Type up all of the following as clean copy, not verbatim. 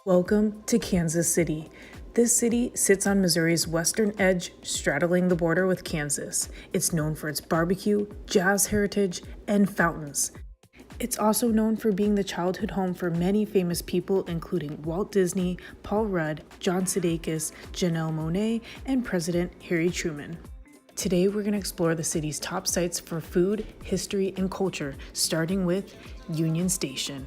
Welcome to Kansas City. This city sits on Missouri's western edge, straddling the border with Kansas. It's known for its barbecue, jazz heritage, and fountains. It's also known for being the childhood home for many famous people, including Walt Disney, Paul Rudd, John Sudeikis, Janelle Monáe, and President Harry Truman. Today, we're going to explore the city's top sites for food, history, and culture, starting with Union Station.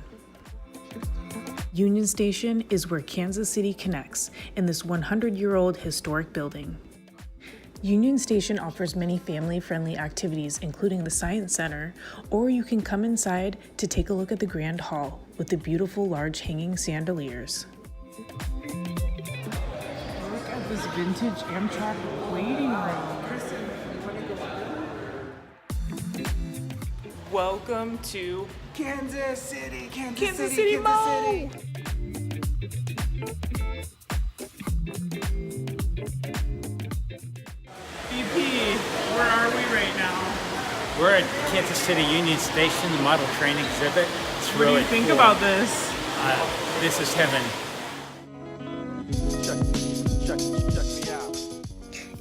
Union Station is where Kansas City connects in this 100-year-old historic building. Union Station offers many family-friendly activities, including the Science Center, or you can come inside to take a look at the Grand Hall with the beautiful large hanging chandeliers. Look at this vintage Amtrak waiting room. Welcome to Kansas City, Kansas City Mall. BP, where are we right now? We're at Kansas City Union Station, the model train exhibit. It's What really do you think cool. about this? This is heaven. Check me out.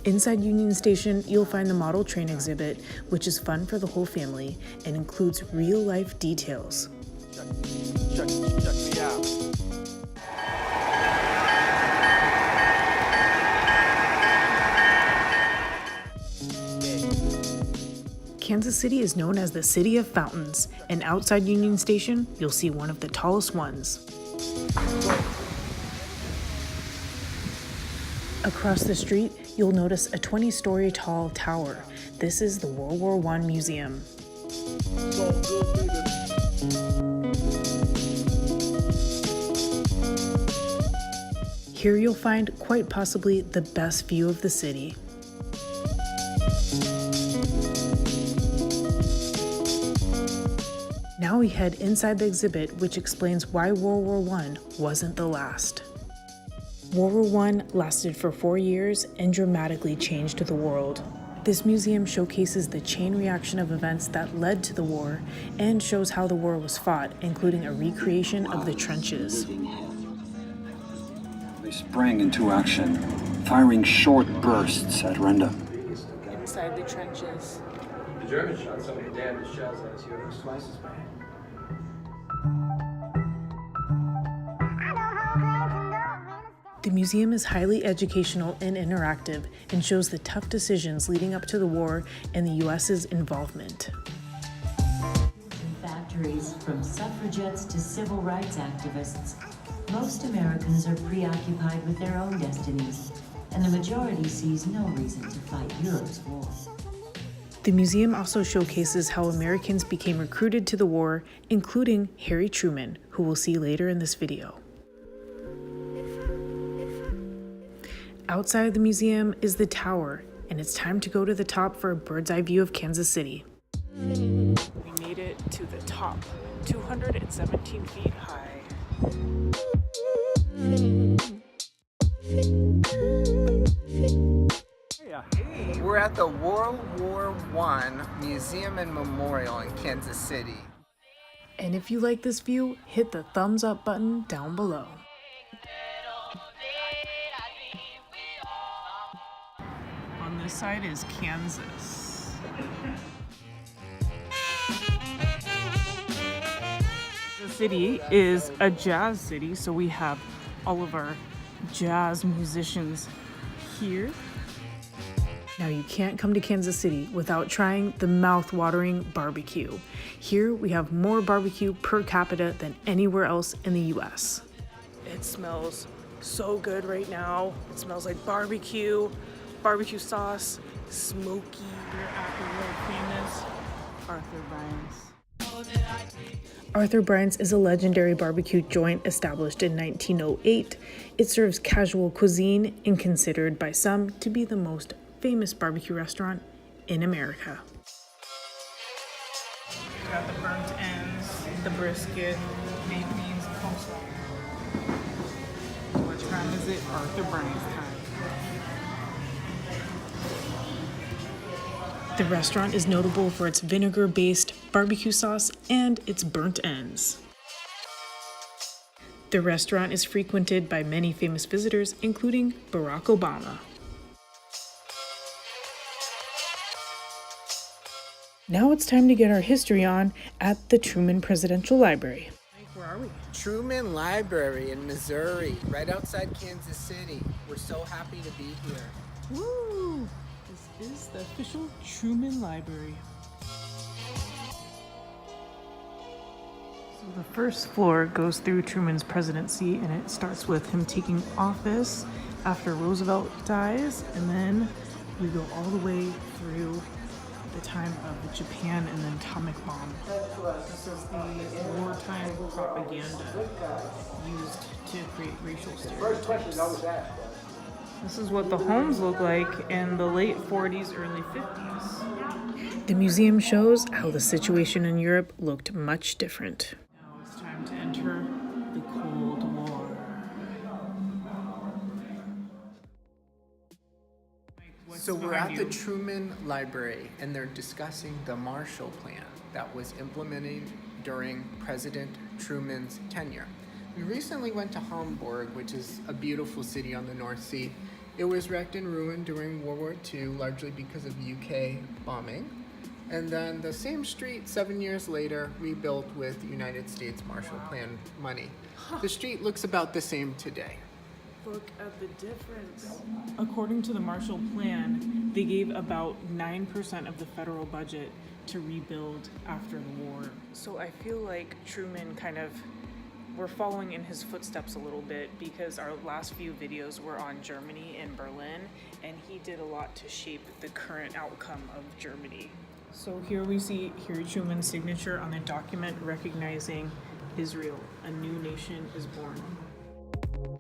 Inside Union Station, you'll find the model train exhibit, which is fun for the whole family and includes real-life details. Check me out. Kansas City is known as the City of Fountains, and outside Union Station, you'll see one of the tallest ones. Across the street, you'll notice a 20-story tall tower. This is the World War I Museum. Here you'll find quite possibly the best view of the city. Now we head inside the exhibit, which explains why World War I wasn't the last. World War I lasted for 4 years and dramatically changed the world. This museum showcases the chain reaction of events that led to the war and shows how the war was fought, including a recreation of the trenches. They sprang into action, firing short bursts at random. Inside the trenches. The Germans shot so many damaged shells at us, it was twice as bad. The museum is highly educational and interactive and shows the tough decisions leading up to the war and the U.S.'s involvement. Factories, from suffragettes to civil rights activists, most Americans are preoccupied with their own destinies, and the majority sees no reason to fight Europe's war. The museum also showcases how Americans became recruited to the war, including Harry Truman, who we'll see later in this video. Outside of the museum is the tower, and it's time to go to the top for a bird's eye view of Kansas City. We made it to the top, 217 feet high. We're at the World War I Museum and Memorial in Kansas City. And if you like this view, hit the thumbs up button down below. On this side is Kansas. The city is a jazz city, so we have all of our jazz musicians here. Now you can't come to Kansas City without trying the mouth-watering barbecue. Here we have more barbecue per capita than anywhere else in the US. It smells so good right now. It smells like barbecue sauce, smoky. We're at the world famous Arthur Bryant's. Arthur Bryant's is a legendary barbecue joint established in 1908. It serves casual cuisine and considered by some to be the most famous barbecue restaurant in America. We got the burnt ends, the brisket, baked beans, coleslaw. Which time is it? Arthur Bryant's time. The restaurant is notable for its vinegar-based barbecue sauce and its burnt ends. The restaurant is frequented by many famous visitors, including Barack Obama. Now it's time to get our history on at the Truman Presidential Library. Where are we? Truman Library in Missouri, right outside Kansas City. We're so happy to be here. Woo! This is the official Truman Library. So the first floor goes through Truman's presidency, and it starts with him taking office after Roosevelt dies, and then we go all the way through the time of the Japan and the atomic bomb. This is the wartime propaganda used to create racial stereotypes. This is what the homes look like in the late 40s, early 50s. The museum shows how the situation in Europe looked much different. Now it's time to enter the Cold War. So we're at the Truman Library, and they're discussing the Marshall Plan that was implemented during President Truman's tenure. We recently went to Hamburg, which is a beautiful city on the North Sea. It was wrecked and ruined during World War II, largely because of UK bombing. And then the same street 7 years later, rebuilt with United States Marshall Plan money. The street looks about the same today. Look at the difference. According to the Marshall Plan, they gave about 9% of the federal budget to rebuild after the war. So I feel like Truman we're following in his footsteps a little bit, because our last few videos were on Germany and Berlin, and he did a lot to shape the current outcome of Germany. So here we see Harry Truman's signature on the document recognizing Israel, a new nation is born.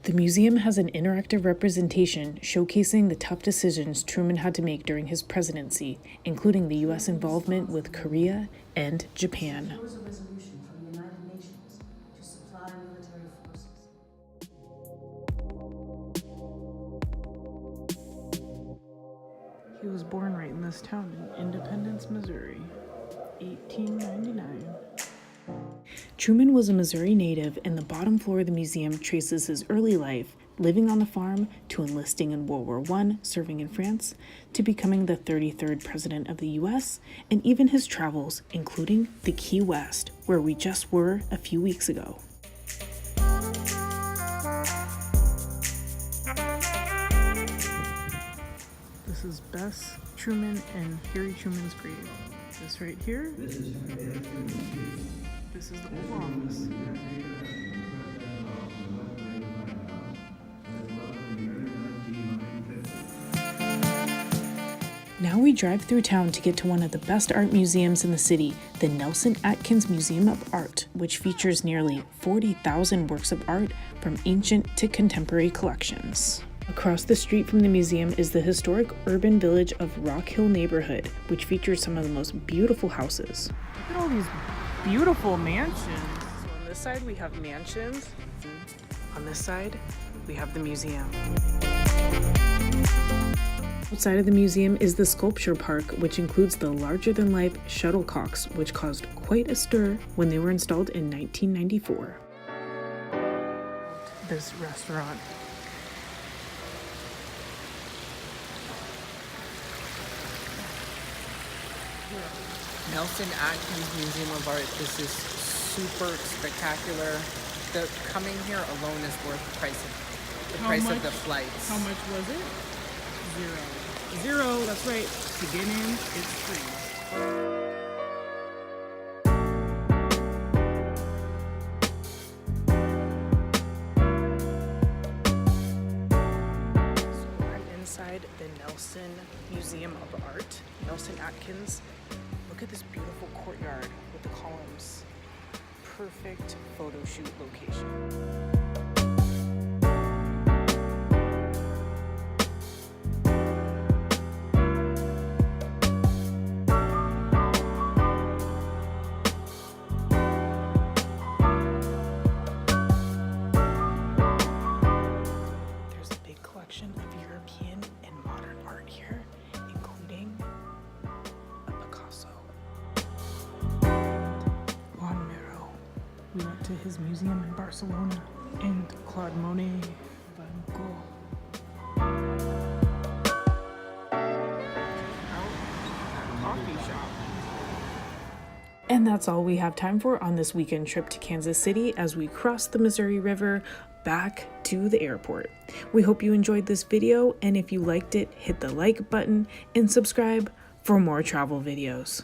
The museum has an interactive representation showcasing the tough decisions Truman had to make during his presidency, including the U.S. involvement with Korea and Japan. There was a resolution from the United Nations to supply military forces. He was born right in this town in Independence, Missouri, 1899. Truman was a Missouri native, and the bottom floor of the museum traces his early life, living on the farm, to enlisting in World War I, serving in France, to becoming the 33rd President of the U.S., and even his travels, including the Key West, where we just were a few weeks ago. This is Bess Truman and Harry Truman's grave. This right here. This is the Oval Office. Now we drive through town to get to one of the best art museums in the city, the Nelson Atkins Museum of Art, which features nearly 40,000 works of art from ancient to contemporary collections. Across the street from the museum is the historic urban village of Rock Hill neighborhood, which features some of the most beautiful houses. Look at all these beautiful mansions. So on this side we have mansions. On this side we have the museum. Outside of the museum is the sculpture park, which includes the larger-than-life shuttlecocks, which caused quite a stir when they were installed in 1994. This restaurant. Nelson Atkins Museum of Art. This is super spectacular. The coming here alone is worth the price of the flights. How much was it? Zero, that's right. To get in, it's free. Inside the Nelson Museum of Art, Nelson Atkins. Look at this beautiful courtyard with the columns. Perfect photo shoot location. Of European and modern art here, including a Picasso. Juan Miro. We went to his museum in Barcelona. and Claude Monet Van Gogh. Coffee shop. And that's all we have time for on this weekend trip to Kansas City as we cross the Missouri River back to the airport. We hope you enjoyed this video, and if you liked it, hit the like button and subscribe for more travel videos.